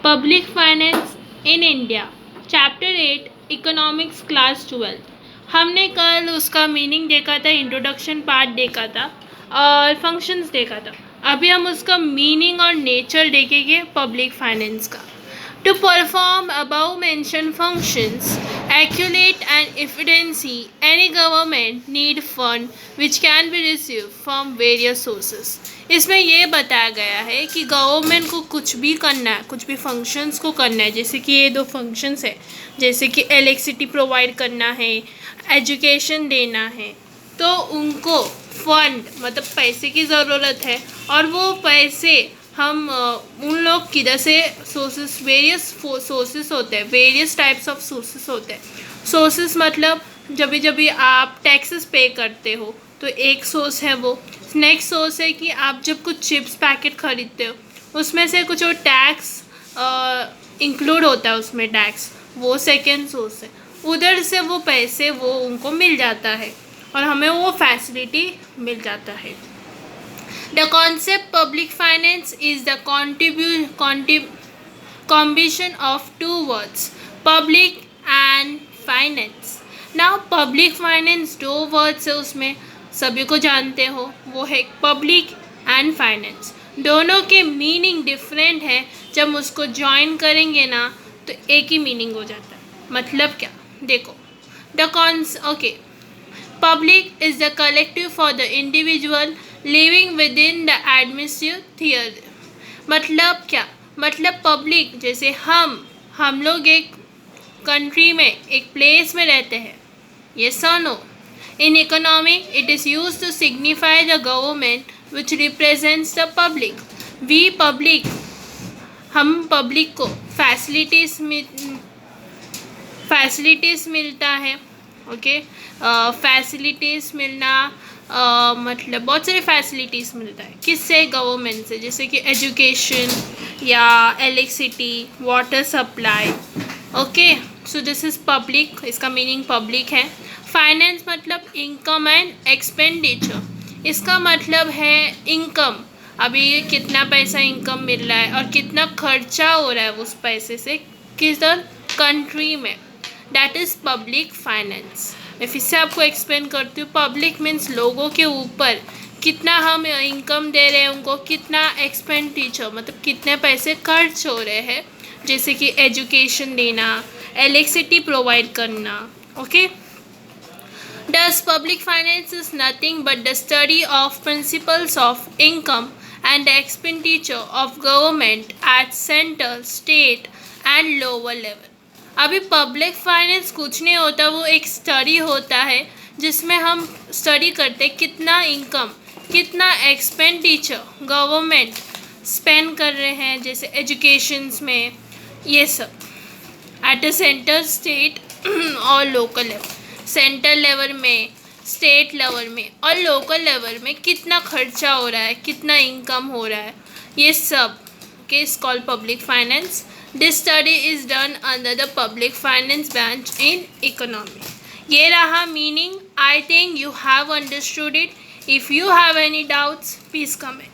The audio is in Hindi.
Public finance in India, chapter 8, economics, class 12। हमने कल उसका मीनिंग देखा था, इंट्रोडक्शन पार्ट देखा था और फंक्शंस देखा था। अभी हम उसका मीनिंग और नेचर देखेंगे पब्लिक फाइनेंस का। To perform above mentioned functions, accurate and efficiency, any government need fund which can be received from various sources. इसमें ये बताया गया है कि गवर्नमेंट को कुछ भी करना है, कुछ भी फंक्शंस को करना है, जैसे कि ये दो फंक्शंस है, जैसे कि इलेक्ट्रिसिटी प्रोवाइड करना है, एजुकेशन देना है, तो उनको फंड मतलब पैसे की ज़रूरत है। और वो पैसे हम उन लोग किधर से सोर्सेस, वेरियस सोर्सेस होते हैं, वेरियस टाइप्स ऑफ सोर्सेस होते हैं। सोर्सेस मतलब जब आप टैक्सेस पे करते हो तो एक सोर्स है वो। नेक्स्ट सोर्स है कि आप जब कुछ चिप्स पैकेट खरीदते हो उसमें से कुछ और टैक्स इंक्लूड होता है, उसमें टैक्स, वो सेकेंड सोर्स है। उधर से वो पैसे वो उनको मिल जाता है और हमें वो फैसिलिटी मिल जाता है। The concept public finance is the combination of two words, public and finance. Now public finance दो words है, उसमें सभी को जानते हो, वो है public and finance। दोनों के मीनिंग डिफरेंट है, जब उसको ज्वाइन करेंगे ना तो एक ही मीनिंग हो जाता है। मतलब क्या, देखो Public is the collective for the individual living within the administrative theory। मतलब क्या, मतलब पब्लिक जैसे हम लोग एक कंट्री में, एक प्लेस में रहते हैं, ये no. In economy it is use to signify the government which represents the public. We public, हम पब्लिक को फैसिलिटीज़ मिलता है। ओके, फैसिलिटीज़ मिलना मतलब बहुत सारी फैसिलिटीज़ मिलता है, किससे, गवर्नमेंट से, जैसे कि एजुकेशन या electricity, water supply. Okay, so this is public, इसका मीनिंग पब्लिक है। फाइनेंस मतलब इनकम एंड एक्सपेंडिचर, इसका मतलब है इनकम, अभी कितना पैसा इनकम मिल रहा है और कितना खर्चा हो रहा है उस पैसे से किधर, कंट्री में, दैट इज़ पब्लिक फाइनेंस। मैं फिर से आपको एक्सप्लेन करती हूँ। पब्लिक मीन्स लोगों के ऊपर कितना हम इनकम दे रहे हैं, उनको कितना एक्सपेंडिचर मतलब कितने पैसे खर्च हो रहे हैं, जैसे कि एजुकेशन देना, इलेक्ट्रिसिटी प्रोवाइड करना। Okay, Thus public finance is nothing but the study of principles of income and the expenditure of government at central, state and lower level। अभी पब्लिक फाइनेंस कुछ नहीं होता, वो एक स्टडी होता है जिसमें हम स्टडी करते हैं कितना इनकम, कितना एक्सपेंडिचर गवर्नमेंट स्पेंड कर रहे हैं, जैसे एजुकेशंस में, ये सब एट अ सेंटर, स्टेट और लोकल लेवल। सेंट्रल लेवल में, स्टेट लेवल में और लोकल लेवल में कितना खर्चा हो रहा है, कितना इनकम हो रहा है, ये सब के is called public finance. This study is done under the public finance branch in economy. ये रहा meaning. I think you have understood it. If you have any doubts please comment.